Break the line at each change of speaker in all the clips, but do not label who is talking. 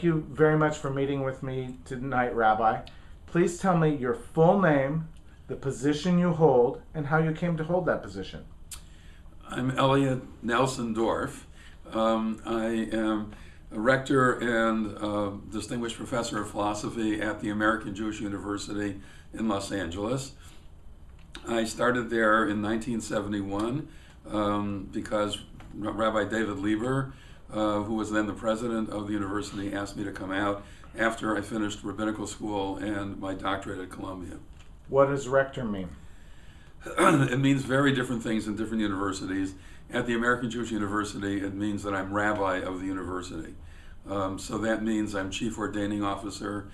you very much for meeting with me tonight, Rabbi. Please tell me your full name, the position you hold, and how you came to hold that position.
I'm Elliot Nelson Dorf. I am a rector and distinguished professor of philosophy at the American Jewish University in Los Angeles. I started there in 1971 because Rabbi David Lieber, who was then the president of the university, asked me to come out after I finished rabbinical school and my doctorate at Columbia.
What does rector mean?
It means very different things in different universities. At the American Jewish University, it means that I'm rabbi of the university. So that means I'm chief ordaining officer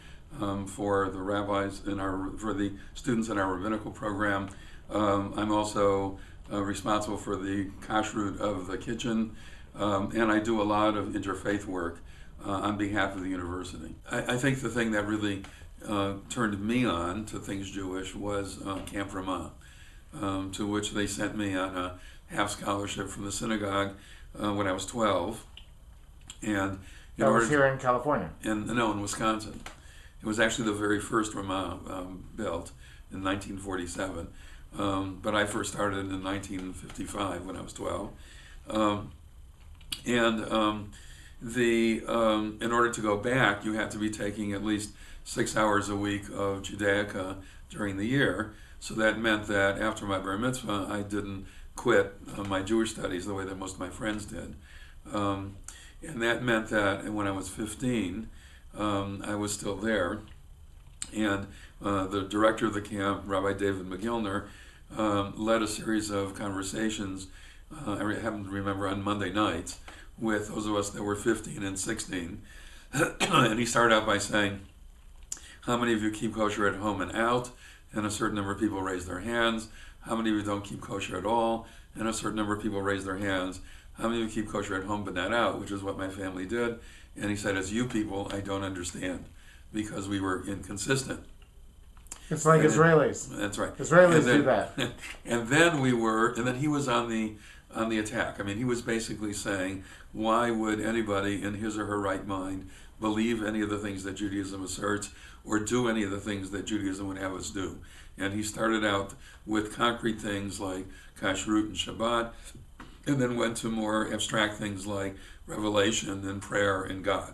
for the rabbis for the students in our rabbinical program. I'm also responsible for the kashrut of the kitchen, and I do a lot of interfaith work on behalf of the university. I think the thing that really turned me on to things Jewish was Camp Ramah, to which they sent me on a half scholarship from the synagogue when I was 12. And
that was here in California?
No, in Wisconsin. It was actually the very first Ramah built in 1947. But I first started in 1955 when I was 12. In order to go back, you had to be taking at least 6 hours a week of Judaica during the year. So that meant that after my bar mitzvah, I didn't quit my Jewish studies the way that most of my friends did. And that meant that when I was 15, I was still there. And the director of the camp, Rabbi David McGillner, led a series of conversations, I happen to remember, on Monday nights with those of us that were 15 and 16. And he started out by saying, how many of you keep kosher at home and out? And a certain number of people raised their hands. How many of you don't keep kosher at all? And a certain number of people raised their hands. How many of you keep kosher at home but not out, which is what my family did? And he said, as you people, I don't understand, because we were inconsistent.
It's like Israelis.
That's right.
Israelis do that.
And then he was on the attack. I mean, he was basically saying, why would anybody in his or her right mind believe any of the things that Judaism asserts or do any of the things that Judaism would have us do? And he started out with concrete things like kashrut and Shabbat, and then went to more abstract things like revelation and prayer and God.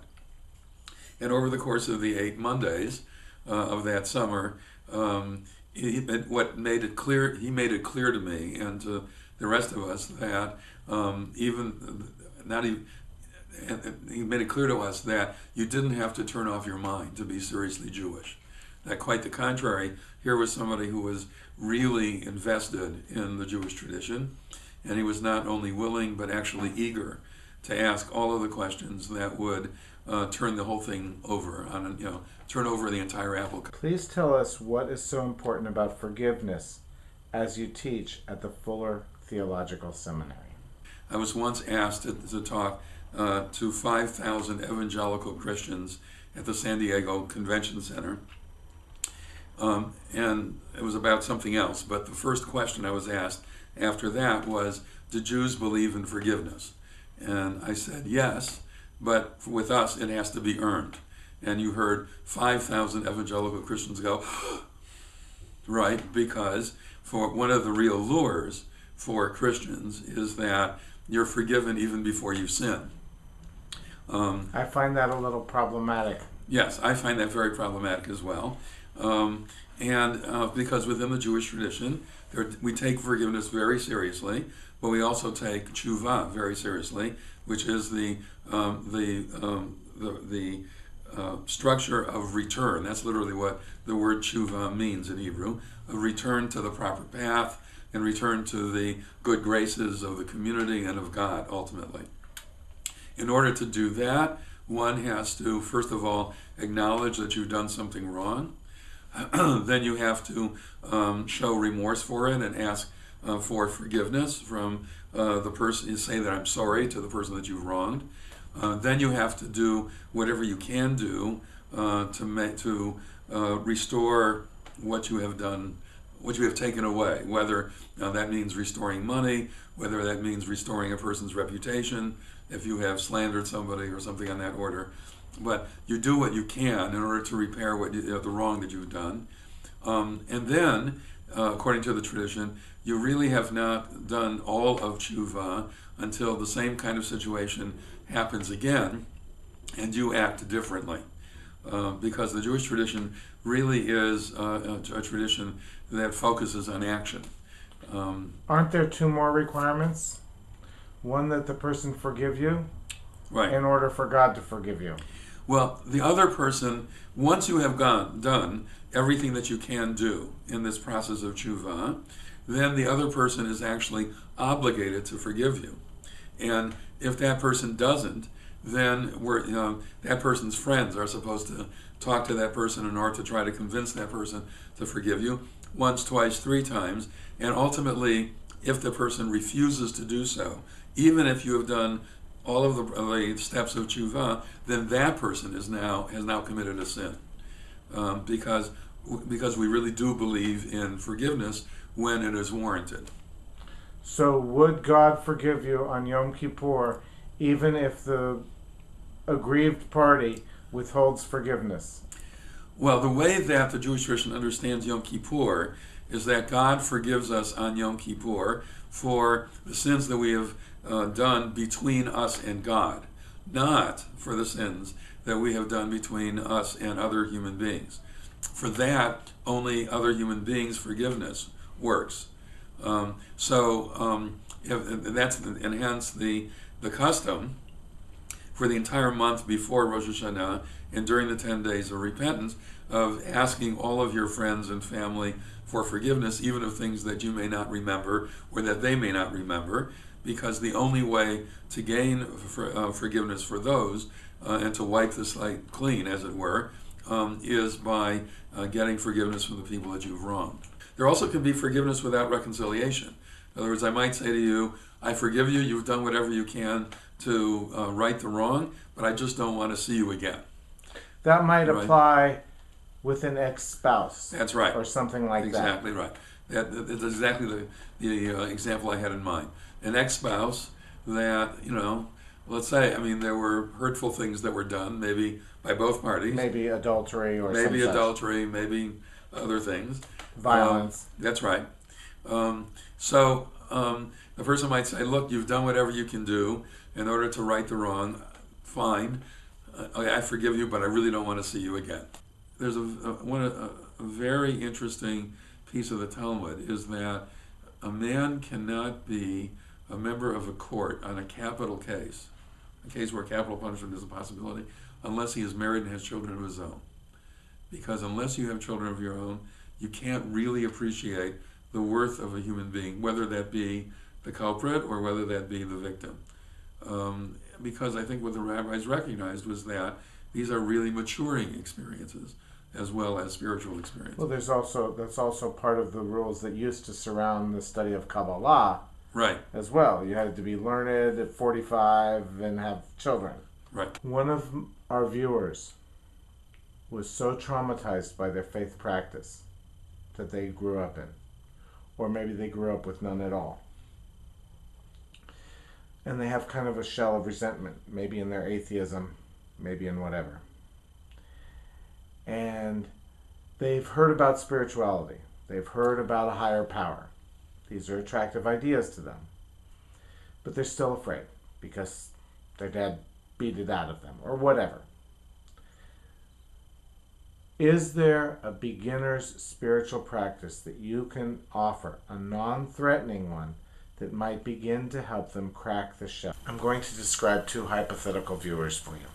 And over the course of the 8 Mondays of that summer, he made it clear to me and to the rest of us that he made it clear to us that you didn't have to turn off your mind to be seriously Jewish. That quite the contrary, here was somebody who was really invested in the Jewish tradition, and he was not only willing but actually eager to ask all of the questions that would turn the whole thing over, turn over the entire apple.
Please tell us what is so important about forgiveness as you teach at the Fuller Theological Seminary.
I was once asked to talk to 5,000 evangelical Christians at the San Diego Convention Center. And it was about something else, but the first question I was asked after that was, do Jews believe in forgiveness? And I said, yes, but with us it has to be earned. And you heard 5,000 evangelical Christians go, right, because for one of the real lures for Christians is that you're forgiven even before you sin.
I find that a little problematic.
Yes, I find that very problematic as well. Because within the Jewish tradition, we take forgiveness very seriously, but we also take tshuva very seriously, which is the structure of return. That's literally what the word tshuva means in Hebrew, a return to the proper path and return to the good graces of the community and of God, ultimately. In order to do that, one has to, first of all, acknowledge that you've done something wrong. Then you have to show remorse for it and ask for forgiveness from the person. You say that I'm sorry to the person that you've wronged. Then you have to do whatever you can do to restore what you have done, what you have taken away, whether that means restoring money, whether that means restoring a person's reputation, if you have slandered somebody or something on that order. but you do what you can in order to repair the wrong that you've done. And then, according to the tradition, you really have not done all of tshuva until the same kind of situation happens again, and you act differently. Because the Jewish tradition really is a tradition that focuses on action.
Aren't there two more requirements? One, that the person forgive you,
Right.
in order for God to forgive you.
Well, the other person, once you have done everything that you can do in this process of tshuva, then the other person is actually obligated to forgive you. And if that person doesn't, then that person's friends are supposed to talk to that person in order to try to convince that person to forgive you once, twice, three times. And ultimately, if the person refuses to do so, even if you have done all of the steps of tshuva, then that person has now committed a sin, because we really do believe in forgiveness when it is warranted.
So would God forgive you on Yom Kippur even if the aggrieved party withholds forgiveness?
Well, the way that the Jewish tradition understands Yom Kippur is that God forgives us on Yom Kippur for the sins that we have done between us and God, not for the sins that we have done between us and other human beings. For that, only other human beings' forgiveness works. And hence the custom for the entire month before Rosh Hashanah and during the 10 days of repentance of asking all of your friends and family for forgiveness, even of things that you may not remember or that they may not remember, because the only way to gain forgiveness for those and to wipe the slate clean, as it were, is by getting forgiveness from the people that you've wronged. There also can be forgiveness without reconciliation. In other words, I might say to you, I forgive you, you've done whatever you can to right the wrong, but I just don't want to see you again.
That might apply with an ex-spouse.
That's right.
Or something like
Exactly right. That's exactly the example I had in mind. An ex-spouse that, let's say, there were hurtful things that were done, maybe by both parties.
Maybe adultery or
maybe adultery, maybe other things.
Violence.
That's right. So the person might say, look, you've done whatever you can do in order to right the wrong. Fine. I forgive you, but I really don't want to see you again. There's a very interesting piece of the Talmud is that a man cannot be a member of a court on a capital case, a case where capital punishment is a possibility, unless he is married and has children of his own. Because unless you have children of your own, you can't really appreciate the worth of a human being, whether that be the culprit or whether that be the victim. Because I think what the rabbis recognized was that these are really maturing experiences as well as spiritual experiences.
Well, that's also part of the rules that used to surround the study of Kabbalah.
Right.
As well. You had to be learned at 45 and have children.
Right.
One of our viewers was so traumatized by their faith practice that they grew up in. Or maybe they grew up with none at all. And they have kind of a shell of resentment, maybe in their atheism, maybe in whatever. And they've heard about spirituality. They've heard about a higher power. These are attractive ideas to them. But they're still afraid because their dad beat it out of them or whatever. Is there a beginner's spiritual practice that you can offer, a non-threatening one, that might begin to help them crack the shell? I'm going to describe two hypothetical viewers for you.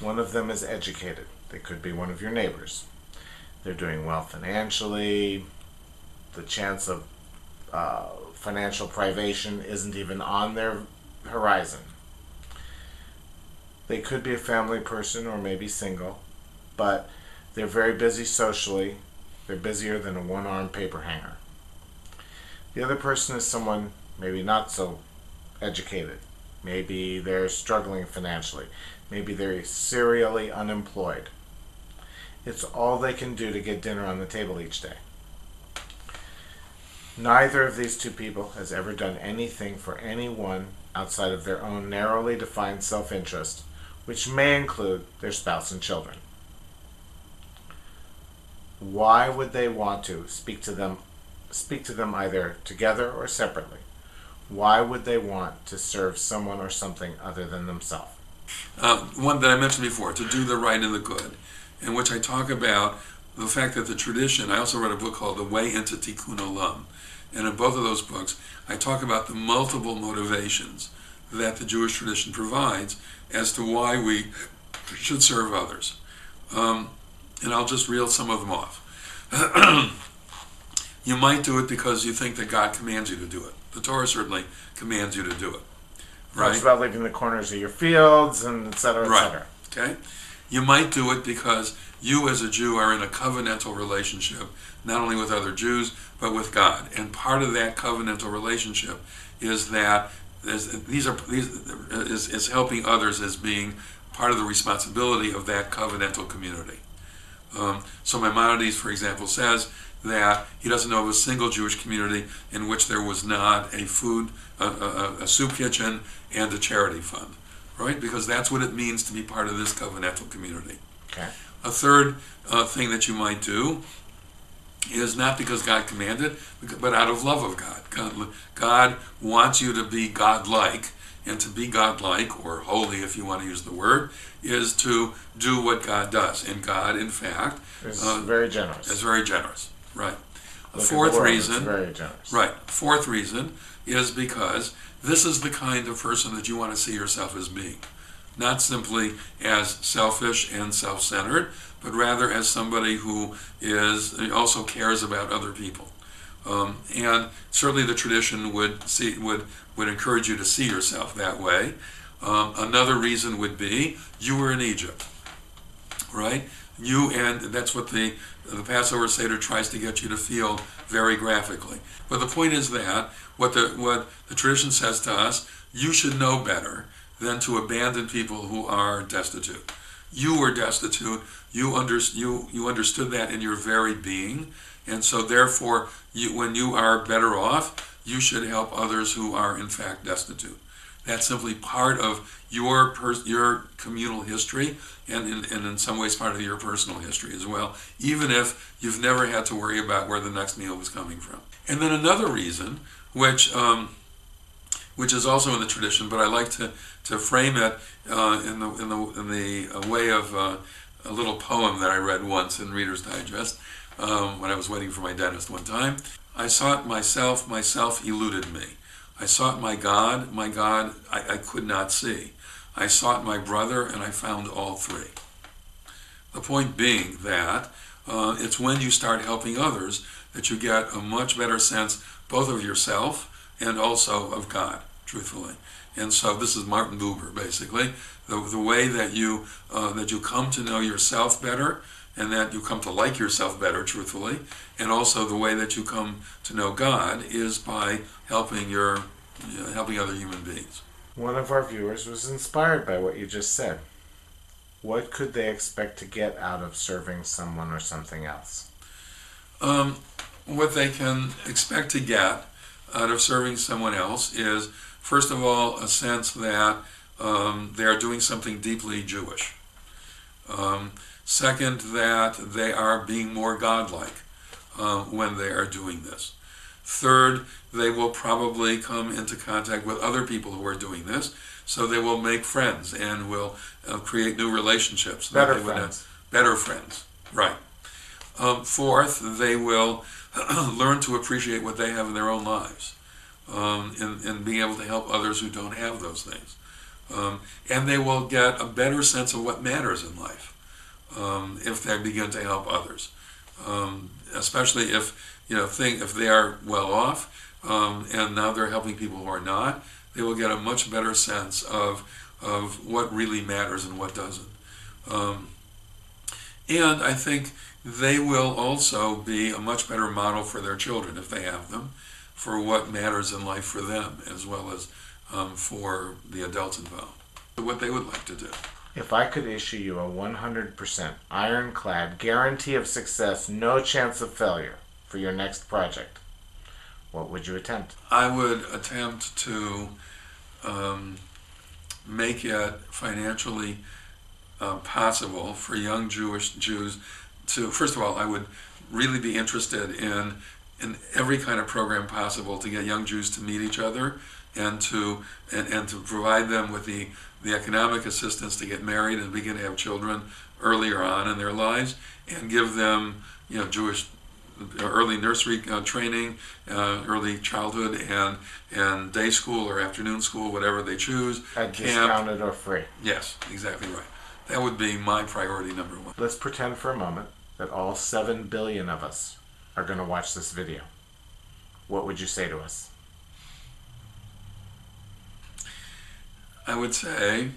One of them is educated. They could be one of your neighbors. They're doing well financially. The chance of financial privation isn't even on their horizon. They could be a family person or maybe single, but they're very busy socially. They're busier than a one-armed paper hanger. The other person is someone maybe not so educated. Maybe they're struggling financially. Maybe they're serially unemployed. It's all they can do to get dinner on the table each day. Neither of these two people has ever done anything for anyone outside of their own narrowly defined self-interest which may include their spouse and children. Why would they want to speak to them either together or separately? Why would they want to serve someone or something other than themselves?
One that I mentioned before, to do the right and the good, in which I talk about the fact that the tradition, I also read a book called The Way into Tikkun Olam, and in both of those books, I talk about the multiple motivations that the Jewish tradition provides as to why we should serve others. And I'll just reel some of them off. You might do it because you think that God commands you to do it. The Torah certainly commands you to do it. Right?
Talks about leaving the corners of your fields, and et cetera, et cetera.
Okay? You might do it because you as a Jew are in a covenantal relationship, not only with other Jews, but with God. And part of that covenantal relationship is that is helping others as being part of the responsibility of that covenantal community. So Maimonides, for example, says that he doesn't know of a single Jewish community in which there was not a soup kitchen and a charity fund, right? Because that's what it means to be part of this covenantal community.
Okay.
A third thing that you might do is not because God commanded, but out of love of God. God wants you to be God-like, and to be God-like, or holy if you want to use the word, is to do what God does. And God, in fact,
is very generous.
Is very generous, right.
Look
Fourth reason,
it's very generous.
Right. Fourth reason is because this is the kind of person that you want to see yourself as being. Not simply as selfish and self-centered, but rather as somebody who also cares about other people. And certainly the tradition would encourage you to see yourself that way. Another reason would be you were in Egypt, right? And that's what the Passover Seder tries to get you to feel very graphically. But the point is that what the tradition says to us, you should know better than to abandon people who are destitute. You were destitute. You understood that in your very being, and so therefore, when you are better off, you should help others who are in fact destitute. That's simply part of your communal history, and in some ways part of your personal history as well, even if you've never had to worry about where the next meal was coming from. And then another reason, which is also in the tradition, but I like to frame it in the way of a little poem that I read once in Reader's Digest when I was waiting for my dentist one time. I sought myself, myself eluded me. I sought my God I could not see. I sought my brother, and I found all three. The point being that it's when you start helping others that you get a much better sense both of yourself and also of God, truthfully. And so this is Martin Buber, basically. The way that you come to know yourself better, and that you come to like yourself better, truthfully, and also the way that you come to know God is by helping other human beings.
One of our viewers was inspired by what you just said. What could they expect to get out of serving someone or something else?
What they can expect to get out of serving someone else is, first of all, a sense that they are doing something deeply Jewish. Second, that they are being more godlike when they are doing this. Third, they will probably come into contact with other people who are doing this, so they will make friends and will create new relationships.
Better friends.
Better friends, right. Fourth, they will learn to appreciate what they have in their own lives, and being able to help others who don't have those things. And they will get a better sense of what matters in life if they begin to help others, especially if they are well off and now they're helping people who are not. They will get a much better sense of what really matters and what doesn't. And I think they will also be a much better model for their children, if they have them, for what matters in life for them, as well as for the adults involved, what they would like to do.
If I could issue you a 100% ironclad guarantee of success, no chance of failure for your next project, what would you attempt?
I would attempt to make it financially possible for young Jews to, first of all, I would really be interested in every kind of program possible to get young Jews to meet each other and to provide them with the economic assistance to get married and begin to have children earlier on in their lives, and give them Jewish early nursery training, early childhood and day school or afternoon school, whatever they choose.
At discounted or free.
Yes, exactly right. That would be my priority number one.
Let's pretend for a moment that all 7 billion of us are going to watch this video. What would you say to us?
I would say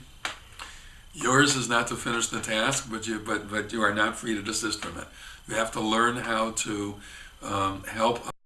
yours is not to finish the task, but you are not free to desist from it. You have to learn how to help